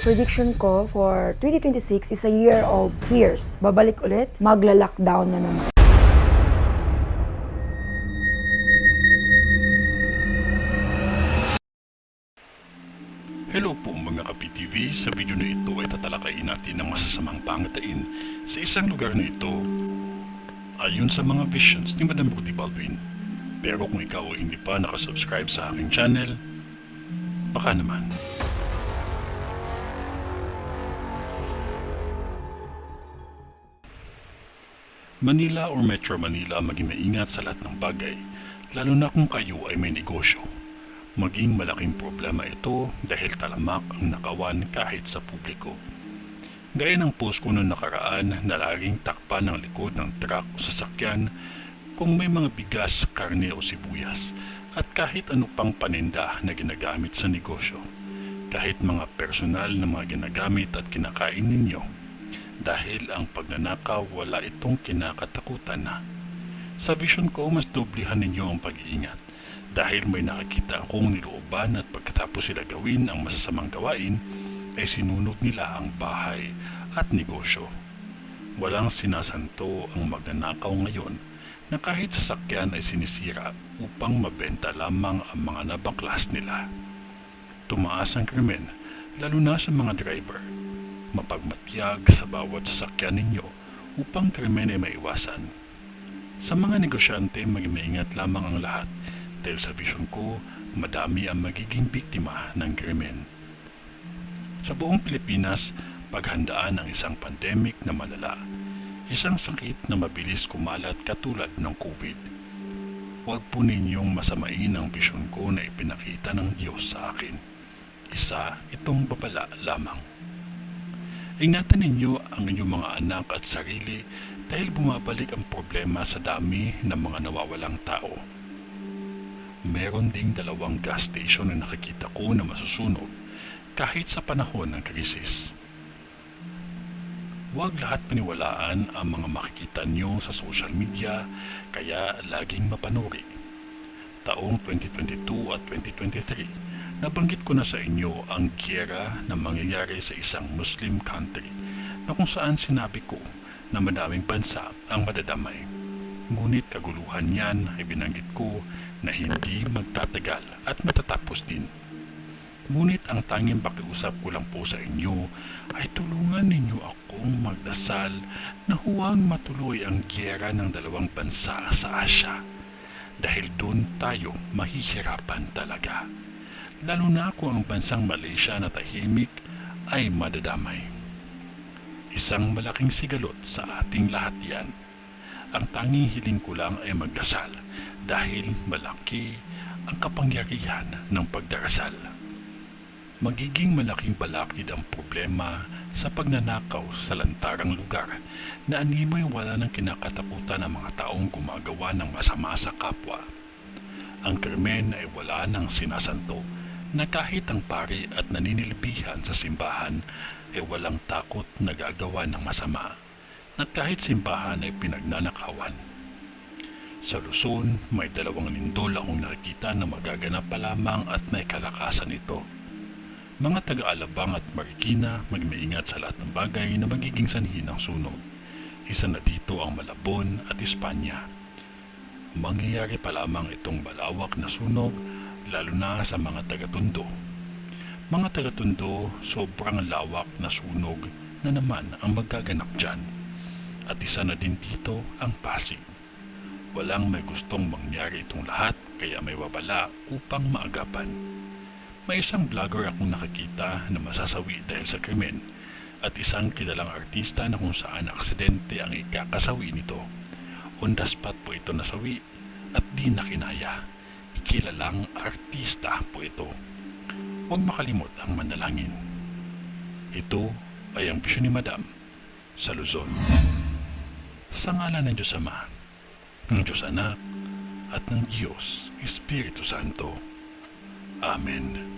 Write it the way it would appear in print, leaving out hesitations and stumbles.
prediction ko for 2026 is a year of fears. Babalik ulit, magla-lockdown na naman. Hello po mga ka-PTV, sa video na ito ay tatalakayin natin ang masasamang pangitain sa isang lugar na ito ayon sa mga visions ni Madam Rudy Baldwin. Pero kung ikaw ay hindi pa nakasubscribe sa aking channel, baka naman. Manila or Metro Manila, maging maingat sa lahat ng bagay, lalo na kung kayo ay may negosyo. Maging malaking problema ito dahil talamak ang nakawan kahit sa publiko. Gaya ng post ko noong nakaraan na laging takpan ng likod ng truck o sasakyan kung may mga bigas, karne o sibuyas at kahit ano pang paninda na ginagamit sa negosyo. Kahit mga personal na mga ginagamit at kinakain ninyo. Dahil ang pagnanakaw wala itong kinakatakutan na. Sa vision ko mas doblihan ninyo ang pag-iingat. Dahil may nakakita akong nilooban at pagkatapos sila gawin ang masasamang gawain, ay sinunod nila ang bahay at negosyo. Walang sinasanto ang magnanakaw ngayon na kahit sasakyan ay sinisira upang mabenta lamang ang mga nabaklas nila. Tumaas ang krimen, lalo na sa mga driver. Mapagmatyag sa bawat sasakyan ninyo upang krimen ay maiwasan. Sa mga negosyante, mag-maingat lamang ang lahat. Dahil sa vision ko, madami ang magiging biktima ng krimen. Sa buong Pilipinas, paghandaan ang isang pandemic na malala, isang sakit na mabilis kumalat katulad ng COVID. Huwag po ninyong masamain ang vision ko na ipinakita ng Diyos sa akin. Isa itong babala lamang. Ingatan ninyo ang inyong mga anak at sarili dahil bumabalik ang problema sa dami ng mga nawawalang tao. Meron ding 2 gas station na nakikita ko na masusunog kahit sa panahon ng krisis. Huwag lahat paniwalaan ang mga makikita nyo sa social media, kaya laging mapanuri. Taong 2022 at 2023, nabanggit ko na sa inyo ang giyera na mangyayari sa isang Muslim country na kung saan sinabi ko na madaming bansa ang madadamay. Ngunit kaguluhan yan ay binanggit ko na hindi magtatagal at matatapos din. Ngunit ang tanging pakiusap ko lang po sa inyo ay tulungan ninyo akong magdasal na huwag matuloy ang giyera ng 2 bansa sa Asya. Dahil doon tayo mahihirapan talaga. Lalo na kung ang bansang Malaysia na tahimik ay madadamay. Isang malaking sigalot sa ating lahat yan. Ang tanging hiling ko lang ay magdasal dahil malaki ang kapangyarihan ng pagdarasal. Magiging malaking balakid ang problema sa pagnanakaw sa lantarang lugar na animoy wala ng kinakatakutan ng mga taong gumagawa ng masama sa kapwa. Ang krimen ay wala ng sinasanto na kahit ang pari at naninilbihan sa simbahan ay walang takot na gagawa ng masama. At kahit simbahan ay pinagnanakawan. Sa Luzon, may 2 lindol akong nakikita na magaganap pa lamang at may kalakasan ito. Mga taga-Alabang at Marikina, magmaingat sa lahat ng bagay na magiging sanhi ng sunog. Isa na dito ang Malabon at Espanya. Mangyayari pa lamang itong malawak na sunog, lalo na sa mga taga-Tondo. Mga taga-Tondo, sobrang lawak na sunog na naman ang magaganap dyan. At isa na din dito ang Pasig. Walang may gustong mangyari itong lahat kaya may babala upang maagapan. May isang vlogger akong nakakita na masasawi dahil sa krimen at isang kilalang artista na kung saan aksidente ang ikakasawi nito. On the spot po ito nasawi at di na kinaya. Kilalang artista po ito. Huwag makalimot ang manalangin. Ito ay ang bisyon ni Madam sa Luzon. Sa ngalan ng Diyos Ama, ng Diyos Anak, at ng Diyos Espiritu Santo. Amen.